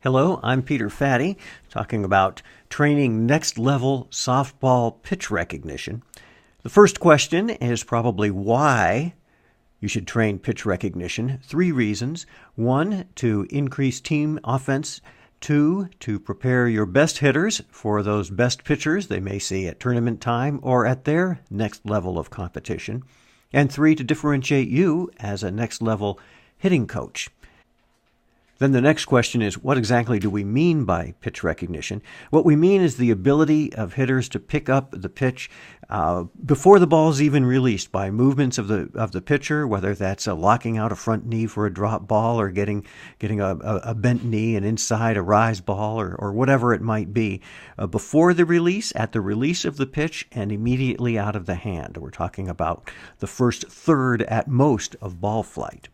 Hello, I'm Peter Fadde, talking about training next-level softball pitch recognition. The first question is probably why you should train pitch recognition. 3 reasons. 1, to increase team offense. 2, to prepare your best hitters for those best pitchers they may see at tournament time or at their next level of competition. And 3, to differentiate you as a next-level hitting coach. Then the next question is, what exactly do we mean by pitch recognition? What we mean is the ability of hitters to pick up the pitch before the ball is even released by movements of the pitcher, whether that's locking out a front knee for a drop ball or getting a bent knee and inside a rise ball or whatever it might be. Before the release, at the release of the pitch, and immediately out of the hand. We're talking about the first third at most of ball flight.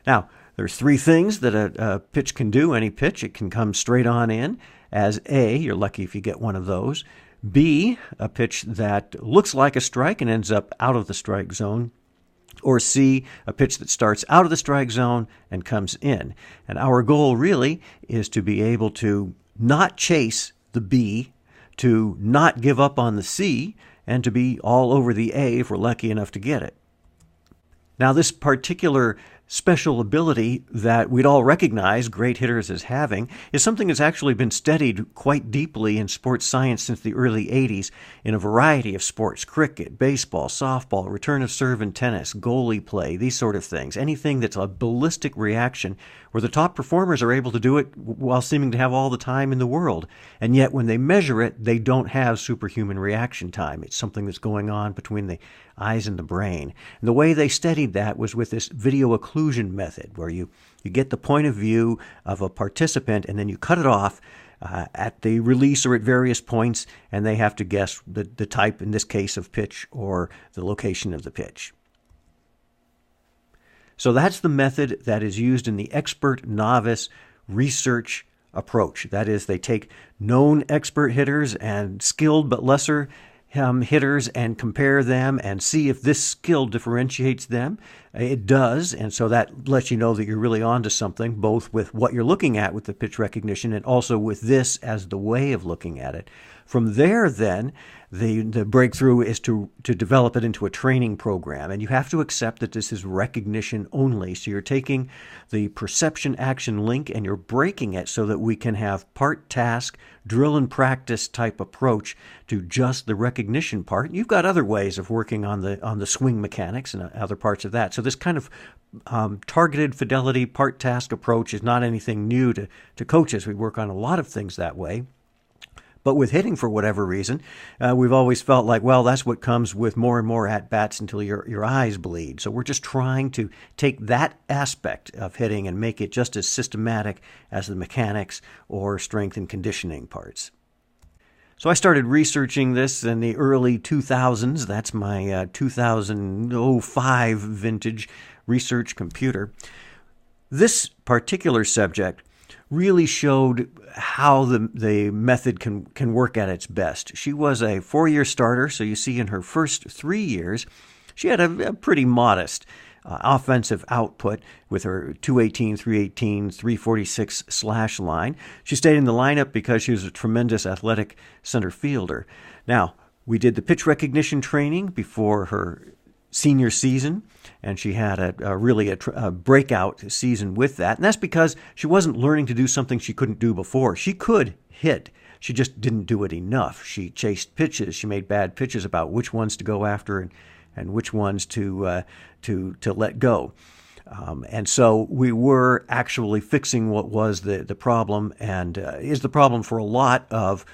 Now, there's 3 things that a pitch can do, any pitch. It can come straight on in as A, you're lucky if you get one of those. B, a pitch that looks like a strike and ends up out of the strike zone. Or C, a pitch that starts out of the strike zone and comes in. And our goal really is to be able to not chase the B, to not give up on the C, and to be all over the A if we're lucky enough to get it. Now, this particular special ability that we'd all recognize great hitters as having is something that's actually been studied quite deeply in sports science since the early 80s in a variety of sports: cricket, baseball, softball, return of serve in tennis, goalie play, these sort of things. Anything that's a ballistic reaction where the top performers are able to do it while seeming to have all the time in the world. And yet when they measure it, they don't have superhuman reaction time. It's something that's going on between the eyes and the brain. And the way they studied that was with this video-occlusion method, where you get the point of view of a participant and then you cut it off at the release or at various points, and they have to guess the type, in this case, of pitch or the location of the pitch. So that's the method that is used in the expert novice research approach. That is, they take known expert hitters and skilled but lesser hitters and compare them and see if this skill differentiates them. It does, and so that lets you know that you're really onto something, both with what you're looking at with the pitch recognition and also with this as the way of looking at it. From there, then, the breakthrough is to develop it into a training program, and you have to accept that this is recognition only. So you're taking the perception-action link and you're breaking it so that we can have part-task, drill-and-practice type approach to just the recognition part. You've got other ways of working on the swing mechanics and other parts of that. So this kind of targeted fidelity part-task approach is not anything new to coaches. We work on a lot of things that way. But with hitting, for whatever reason, we've always felt like, well, that's what comes with more and more at-bats until your eyes bleed. So we're just trying to take that aspect of hitting and make it just as systematic as the mechanics or strength and conditioning parts. So I started researching this in the early 2000s. That's my 2005 vintage research computer. This particular subject really showed how the method can work at its best. She was a 4-year starter, so you see in her first 3 years, she had a pretty modest offensive output with her 218, 318, 346 slash line. She stayed in the lineup because she was a tremendous athletic center fielder. Now, we did the pitch recognition training before her senior season, and she had a breakout season with that. And that's because she wasn't learning to do something she couldn't do before. She could hit. She just didn't do it enough. She chased pitches. She made bad pitches about which ones to go after and which ones to let go. And so we were actually fixing what was the problem, and is the problem for a lot of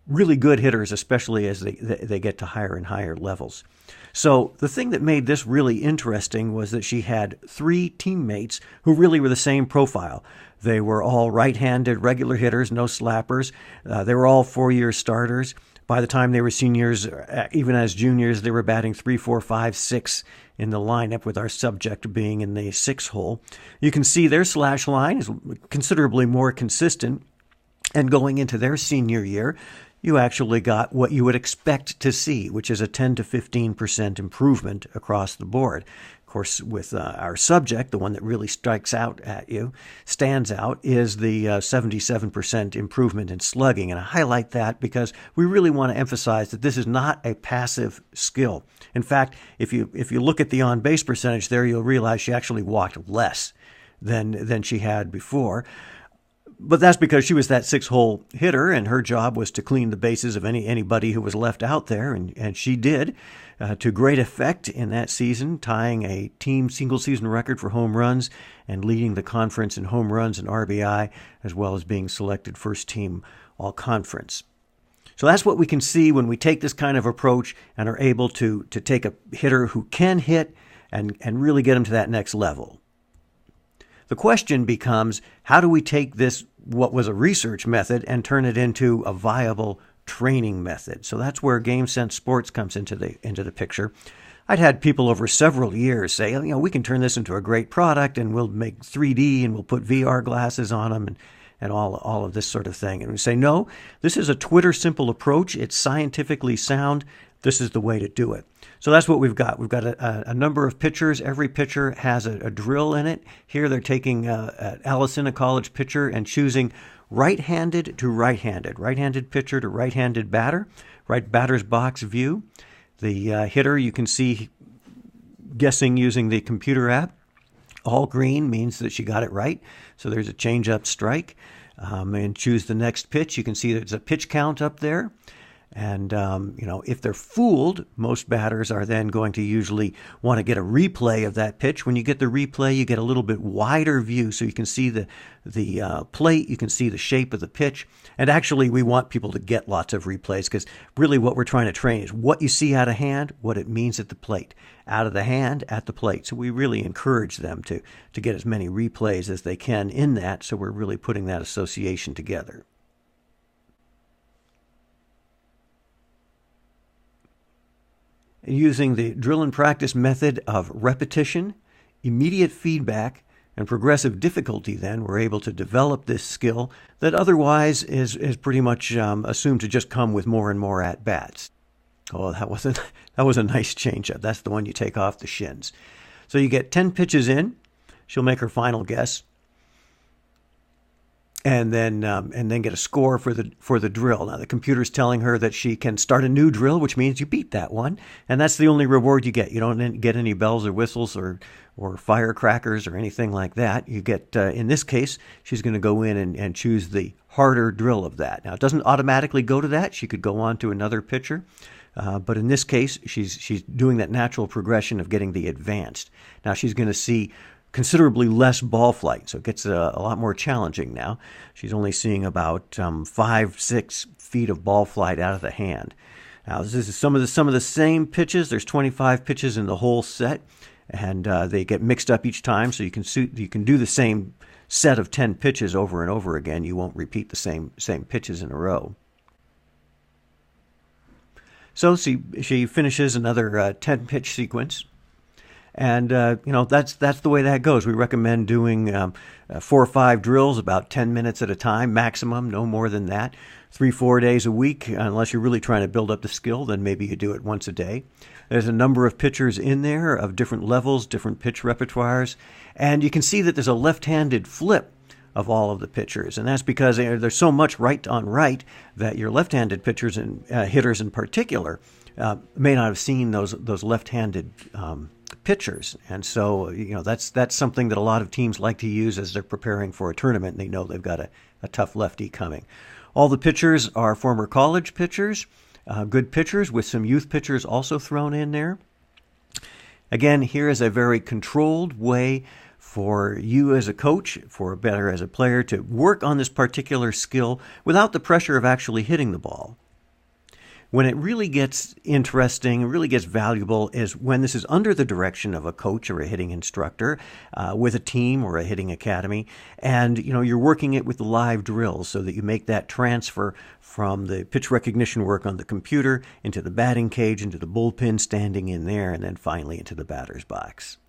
really good hitters, especially as they get to higher and higher levels. So the thing that made this really interesting was that she had 3 teammates who really were the same profile. They were all right-handed, regular hitters, no slappers. They were all 4-year starters. By the time they were seniors, even as juniors, they were batting 3, 4, 5, 6 in the lineup, with our subject being in the 6 hole. You can see their slash line is considerably more consistent. And going into their senior year, you actually got what you would expect to see, which is a 10 to 15% improvement across the board. Of course, with our subject, the one that really stands out, is the 77% improvement in slugging. And I highlight that because we really want to emphasize that this is not a passive skill. In fact, if you look at the on-base percentage there, you'll realize she actually walked less than she had before. But that's because she was that six-hole hitter, and her job was to clean the bases of anybody who was left out there, and she did to great effect in that season, tying a team single-season record for home runs and leading the conference in home runs and RBI, as well as being selected first-team all-conference. So that's what we can see when we take this kind of approach and are able to take a hitter who can hit and really get them to that next level. The question becomes, how do we take this, what was a research method, and turn it into a viable training method? So that's where GameSense Sports comes into the picture. I'd had people over several years say, we can turn this into a great product, and we'll make 3D, and we'll put VR glasses on them, and all of this sort of thing. And we say, no, this is a Twitter simple approach. It's scientifically sound. This is the way to do it. So that's what we've got. We've got a number of pitchers. Every pitcher has a drill in it. Here they're taking Allison, a college pitcher, and choosing right-handed to right-handed, right-handed pitcher to right-handed batter, right batter's box view. The hitter you can see guessing using the computer app. All green means that she got it right. So there's a change-up strike. And choose the next pitch. You can see there's a pitch count up there. And, if they're fooled, most batters are then going to usually want to get a replay of that pitch. When you get the replay, you get a little bit wider view, so you can see the plate, you can see the shape of the pitch. And actually, we want people to get lots of replays because really what we're trying to train is what you see out of hand, what it means at the plate. Out of the hand, at the plate. So we really encourage them to get as many replays as they can in that, so we're really putting that association together. Using the drill and practice method of repetition, immediate feedback, and progressive difficulty, then we're able to develop this skill that otherwise is pretty much assumed to just come with more and more at-bats. Oh, that was a nice changeup. That's the one you take off the shins. So you get 10 pitches in. She'll make her final guess. And then get a score for the drill. Now the computer's telling her that she can start a new drill, which means you beat that one, and that's the only reward you get. You don't get any bells or whistles or firecrackers or anything like that. You get in this case, she's going to go in and choose the harder drill of that. Now it doesn't automatically go to that. She could go on to another pitcher, but in this case, she's doing that natural progression of getting the advanced. Now she's going to see considerably less ball flight, so it gets a lot more challenging now. She's only seeing about 5-6 feet of ball flight out of the hand. Now this is some of the same pitches. There's 25 pitches in the whole set, and they get mixed up each time, so you can do the same set of 10 pitches over and over again. You won't repeat the same pitches in a row. So she finishes another 10-pitch sequence. And, that's the way that goes. We recommend doing 4 or 5 drills, about 10 minutes at a time, maximum, no more than that. 3-4 days a week, unless you're really trying to build up the skill, then maybe you do it once a day. There's a number of pitchers in there of different levels, different pitch repertoires. And you can see that there's a left-handed flip of all of the pitchers. And that's because there's so much right on right that your left-handed pitchers and hitters in particular may not have seen those left-handed pitchers. And so, that's something that a lot of teams like to use as they're preparing for a tournament, and they know they've got a tough lefty coming. All the pitchers are former college pitchers, good pitchers with some youth pitchers also thrown in there. Again, here is a very controlled way for you as a coach, better as a player, to work on this particular skill without the pressure of actually hitting the ball. When it really gets interesting, really gets valuable, is when this is under the direction of a coach or a hitting instructor with a team or a hitting academy, and you're working it with the live drills so that you make that transfer from the pitch recognition work on the computer into the batting cage, into the bullpen standing in there, and then finally into the batter's box.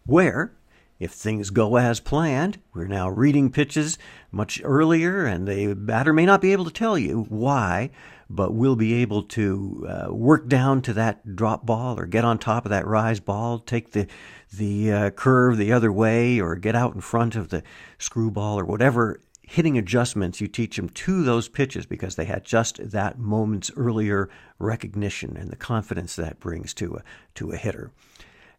Where, if things go as planned, we're now reading pitches much earlier, and the batter may not be able to tell you why, but we'll be able to work down to that drop ball or get on top of that rise ball, take the curve the other way, or get out in front of the screwball, or whatever hitting adjustments you teach them to those pitches, because they had just that moment's earlier recognition and the confidence that brings to a hitter.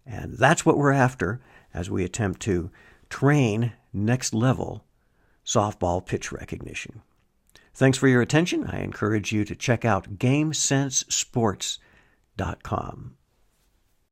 And that's what we're after as we attempt to train next level softball pitch recognition. Thanks for your attention. I encourage you to check out GameSenseSports.com.